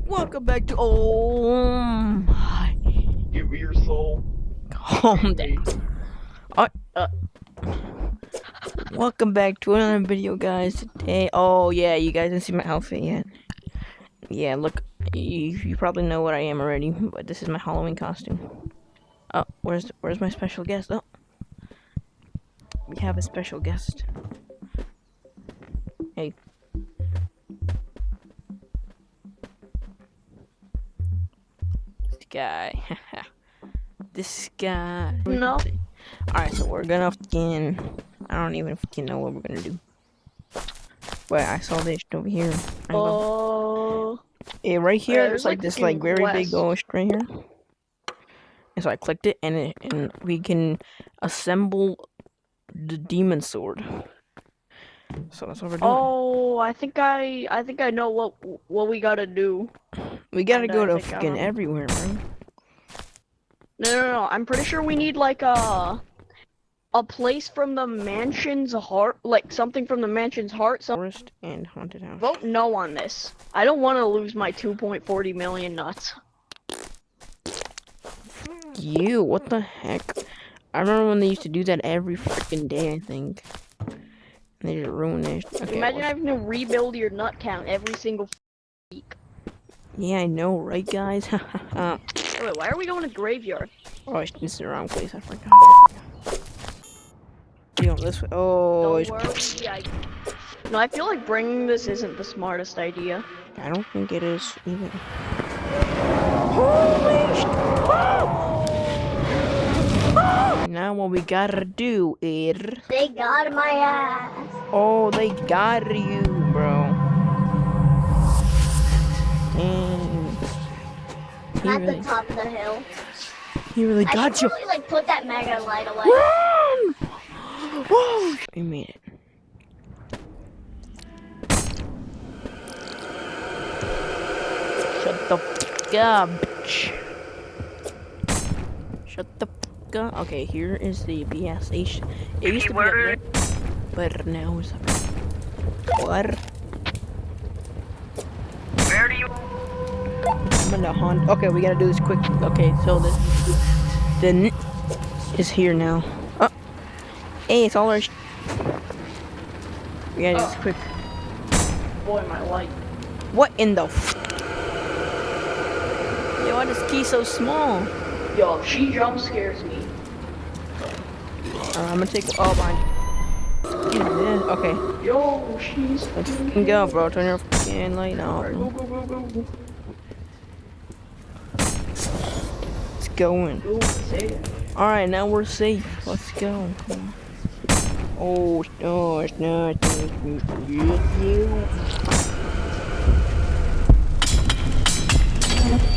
Welcome back to my Give me your soul. home day. Welcome back to another video, guys. Today, you guys didn't see my outfit yet. Yeah, look, you probably know what I am already, but this is my Halloween costume. Oh, where's my special guest? Oh, we have a special guest. Hey. This guy. This guy. No. Alright, so we're gonna fucking... I don't even fucking know what we're gonna do. Wait, I saw this over here. Yeah, right here, there's like this like very big ghost right here. And so I clicked it, and we can assemble the demon sword. So that's what we're doing. Oh, I think I know what we gotta do. We gotta go to fucking everywhere, man. No. I'm pretty sure we need like a place from the mansion's heart, like something from the mansion's heart. Forest and haunted house. Vote no on this. I don't want to lose my 2.40 million nuts. You, what the heck? I remember when they used to do that every freaking day, I think. And they just ruined it. Okay, imagine having to rebuild your nut count every single week. Yeah, I know, right, guys? Wait, why are we going to graveyard? Oh, this is the wrong place. I forgot. You know, this way. Oh, don't worry, no, I feel like bringing this isn't the smartest idea. I don't think it is either. Holy shit! Now what we gotta do is... They got my ass. Oh, they got you, bro. Dang. At the top of the hill. He really got you. I should really, like, put that mega light away. Run! Whoa! We made it. Shut the fuck up, bitch. Shut the fuck up. Okay, here is the BSH. It used to be up there, but now it's up there. What? Where do you... I'm gonna hunt. Okay, we gotta do this quick. Okay, so the is here now. Oh, hey, it's all our. We gotta do this quick. Boy, my light. What in the? Yo, why is this key so small? Yo, she jump scares me. I'm gonna take. Oh, mine. Okay. Yo, she's. Let's fucking go, bro. Turn your fucking light on. Go. It's going. Alright, now we're safe. Let's go. Come on. Oh, no, it's not.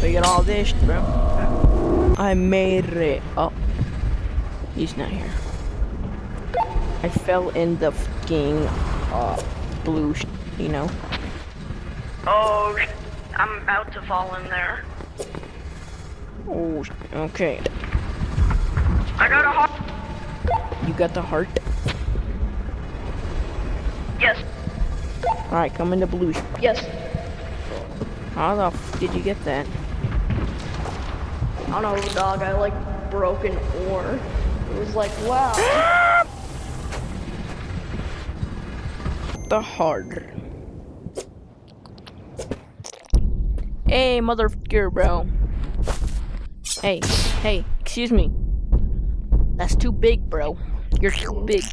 We got all this, bro. I made it. Oh. He's not here. I fell in the fucking blue, you know. Oh, I'm about to fall in there. Oh, okay. I got a heart. You got the heart? Yes. Alright, come in the blue. Yes. How the f did you get that? I don't know, dog. I like broke an ore. It was like, wow. The heart. Hey, motherfucker, bro. Hey, excuse me. That's too big, bro. You're too big.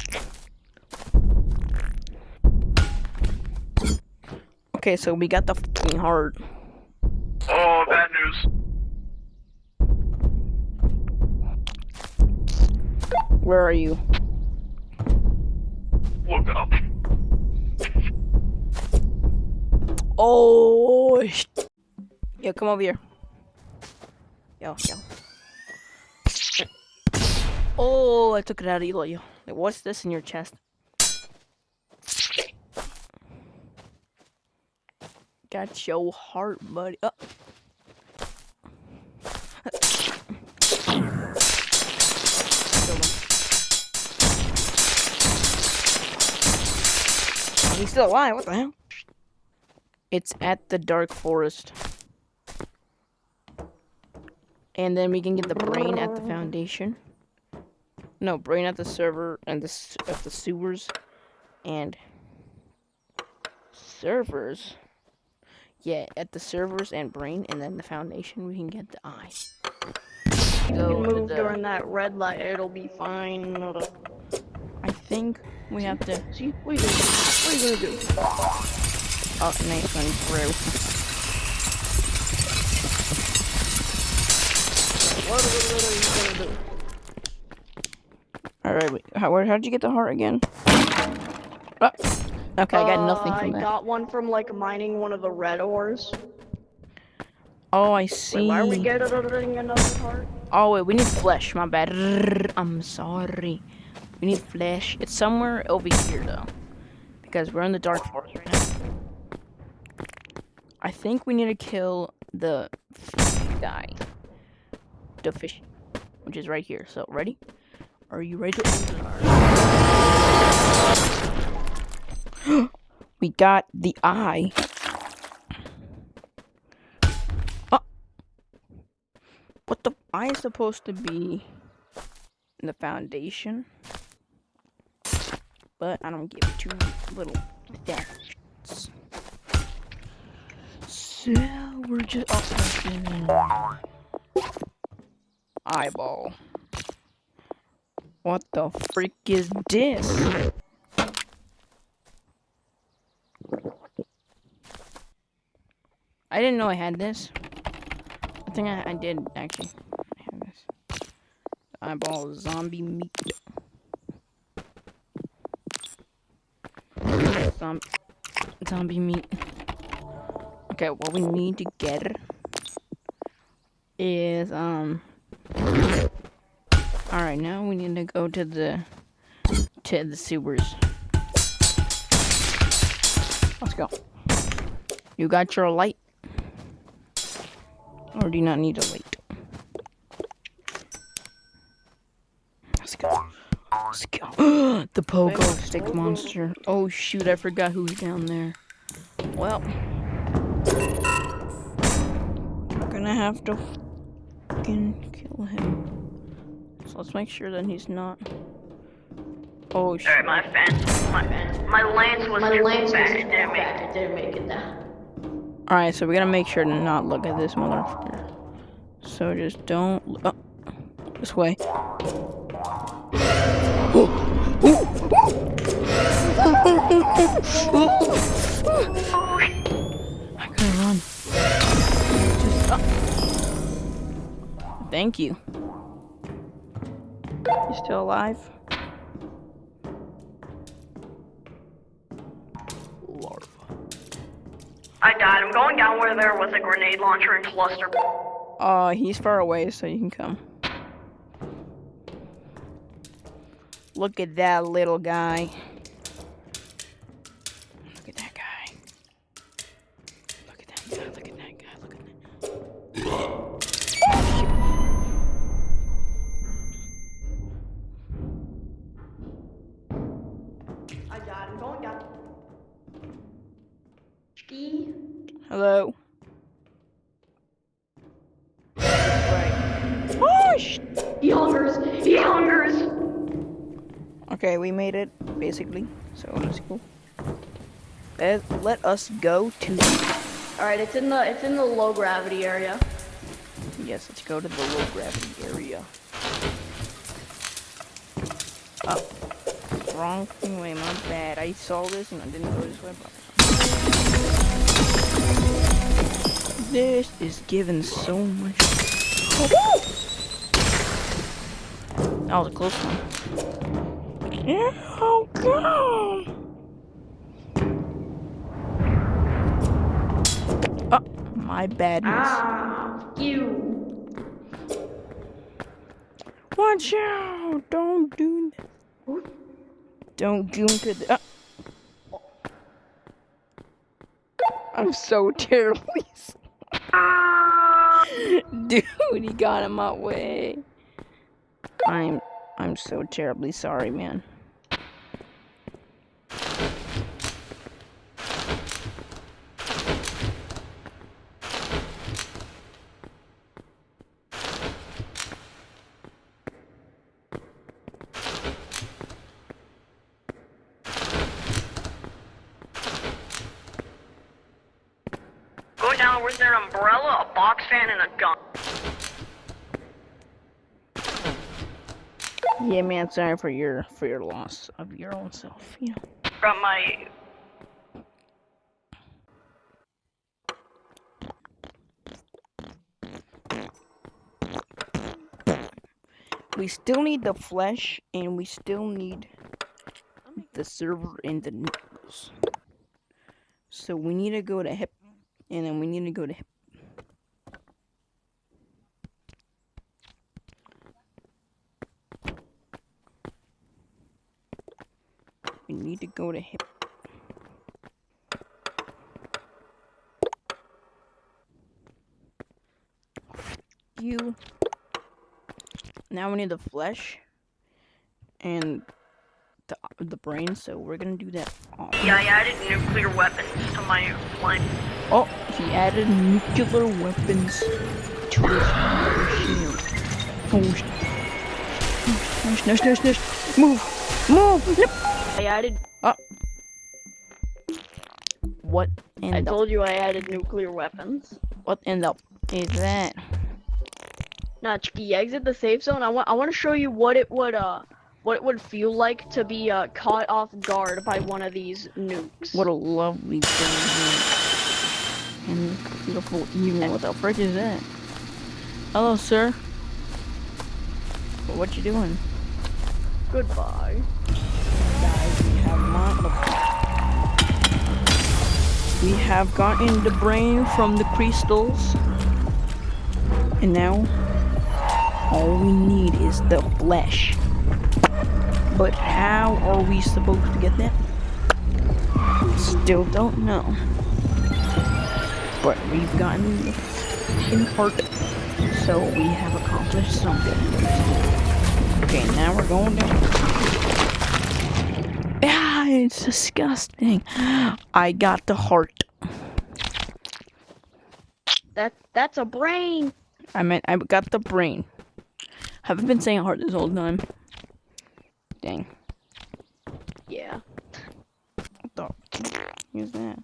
Okay, so we got the fucking heart. Oh, bad news. Where are you? Look up. Oh, yo, come over here. Yo. Oh, I took it out of you. Like, what's this in your chest? Got your heart, buddy. Oh. He's still alive. What the hell? It's at the dark forest. And then we can get the brain at the foundation. No, brain at the server and at the sewers. And servers. Yeah, at the servers and brain, and then the foundation, we can get the eye. You can move during that red light, it'll be fine. I think we have to. See, what are you gonna do? Oh, nice one, bro. What are you gonna do? Alright, wait, how'd you get the heart again? Oh, okay, I got nothing from I that. got one from like mining one of the red ores. Oh, I Wait, see. why are we getting another heart? Oh, wait, we need flesh. My bad. I'm sorry. We need flesh. It's somewhere over here, though. Because we're in the dark forest right now. I think we need to kill the fish guy. The fish. Which is right here. So, ready? Are you ready to... We got the eye. What the eye is supposed to be in the foundation, but I don't give it too little things. So we're just eyeball. What the freak is this? I didn't know I had this. I think I did actually have this. Eyeball zombie meat. Zombie meat. Okay, what we need to get is alright, now we need to go to the sewers. Let's go. You got your light? Or do you not need a light? Let's go. Let's go. The pogo stick monster. Oh shoot, I forgot who's down there. Well, we're gonna have to fucking kill him. So let's make sure that he's not. Oh shit. Alright, my lance was bad. It didn't make it down. Alright, so we gotta make sure to not look at this motherfucker. So just don't. Oh, this way. I gotta run. Thank you. You still alive? Larva. I died. I'm going down where there was a grenade launcher and cluster. He's far away, so you can come. Look at that little guy. Look at that guy. Look at that guy. Look at that guy. Look at that. I died. I'm going down. Ski. Hello. Right. Oh, He hungers. He hungers. Okay, we made it, basically. So let's go. Let us go to. Alright, it's in the low gravity area. Yes, let's go to the low gravity area. Oh, wrong way. My bad. I saw this and I didn't go this way. This is giving so much. That was a close one. Yeah, oh god. Oh, my badness. Ah, you. Watch out! Don't do that. Don't do to the. I'm so terribly. Dude, he got in my way. I'm so terribly sorry, man. going down with an umbrella, a box fan, and a gun. Yeah, man. Sorry for your loss of your own self. You know. Got my. We still need the flesh, and we still need the server and the noodles. So we need to go to hip, and then we need to go to hip. We need to go to hip. You. Now we need the flesh and the brain, so we're gonna do that. Yeah, I added nuclear weapons to my line. Oh, he added nuclear weapons to his shield. Oh, snish. Move. Yep. I added. What in I the? told you I added nuclear weapons. What in the is that? Nah, Chicky, exit the safe zone. I want to show you what it would feel like to be caught off guard by one of these nukes. What a lovely thing. And beautiful evening. What the frick is that? Hello, sir. What you doing? Goodbye. Guys, we have gotten the brain from the crystals, and now all we need is the flesh. But how are we supposed to get that? Still don't know. But we've gotten the f***ing heart, so we have accomplished something. Okay, now we're going down. Ah, it's disgusting. I got the heart. That's a brain. I got the brain. Haven't been saying heart this whole time. Dang. Yeah. What the is that?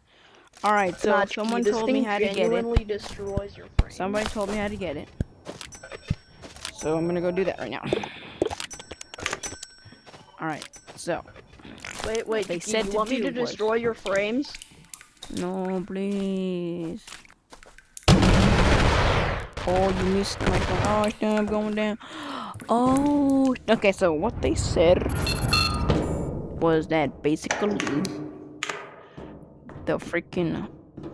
Alright, so Nah, someone this told thing me how to get it. genuinely destroys your brain. Somebody told me how to get it. So I'm gonna go do that right now. Alright, so. Wait. They Chicky, said you to want me to do was- destroy your frames? No, please. Oh, you missed my phone. Oh, no, I'm going down. Oh, okay, so what they said was that basically the freaking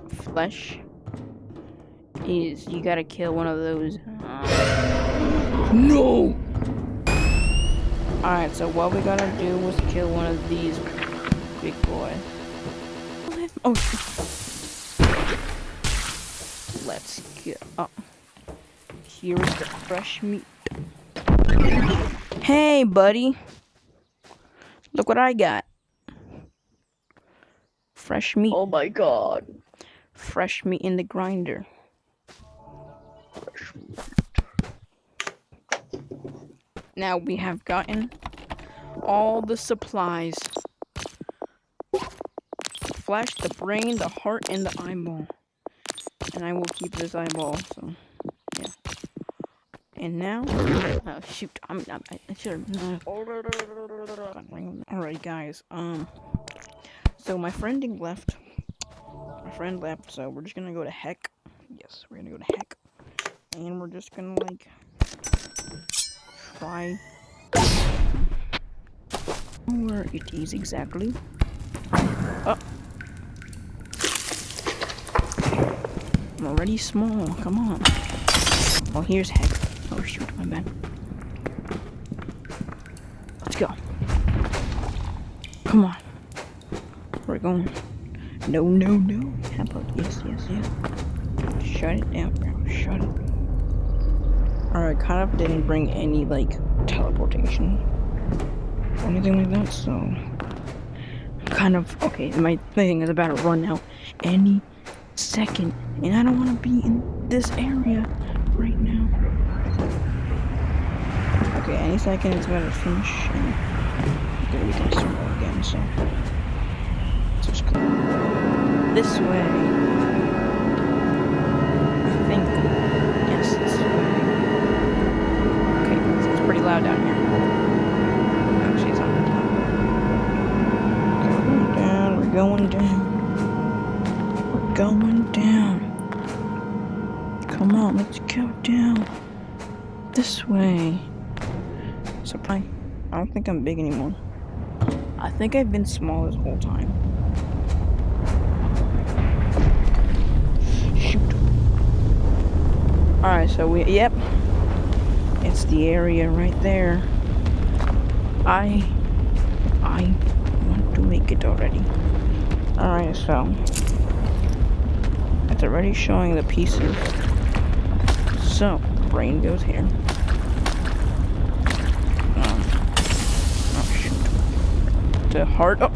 flesh is you gotta kill one of those. No! Alright, so what we gotta do was kill one of these big boys. Oh, let's get up. Here's the fresh meat. Hey, buddy. Look what I got. Fresh meat. Oh my god. Fresh meat in the grinder. Now we have gotten all the supplies. The flesh, the brain, the heart, and the eyeball. And I will keep this eyeball, so yeah. And now, oh shoot, I should have. Alright, guys. So my friend left. So we're just gonna go to heck. Yes, we're gonna go to heck, and we're just gonna like try where it is exactly. Oh. I'm already small, come on. Oh, here's heck. Oh shoot, my bad. Let's go. Come on. We're going. No. How about yes. Shut it down, bro. Shut it. Alright, kind of didn't bring any, like, teleportation or anything like that, so kind of, okay, my thing is about to run out any second, and I don't want to be in this area right now. Okay, any second it's about to finish, and okay, we can start again, so let's just go this way. Come on, let's go down. This way. So I don't think I'm big anymore. I think I've been small this whole time. Shoot. Alright, so yep. It's the area right there. I want to make it already. Alright, so it's already showing the pieces. So, brain goes here. Oh shoot. The heart, oh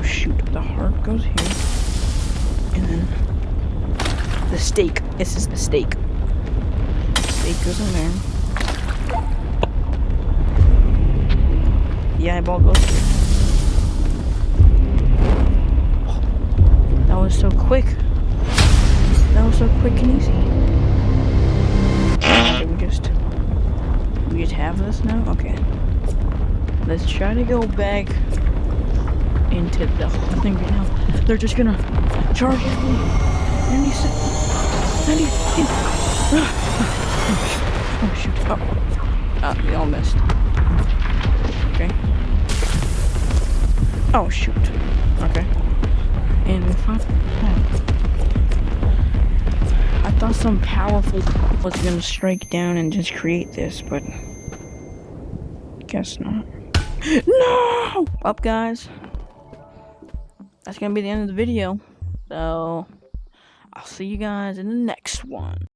shoot, the heart goes here. And then the steak. This is the steak. Steak goes in there. The eyeball goes here. That was so quick. That was so quick and easy. Okay, we just have this now? Okay. Let's try to go back into the thing right now. They're just gonna charge at me. 90 Oh shoot. Oh, we all missed. Okay. Oh shoot. Okay. And we found. I thought some powerful was gonna strike down and just create this, but guess not. No! Up, guys. That's gonna be the end of the video. So I'll see you guys in the next one.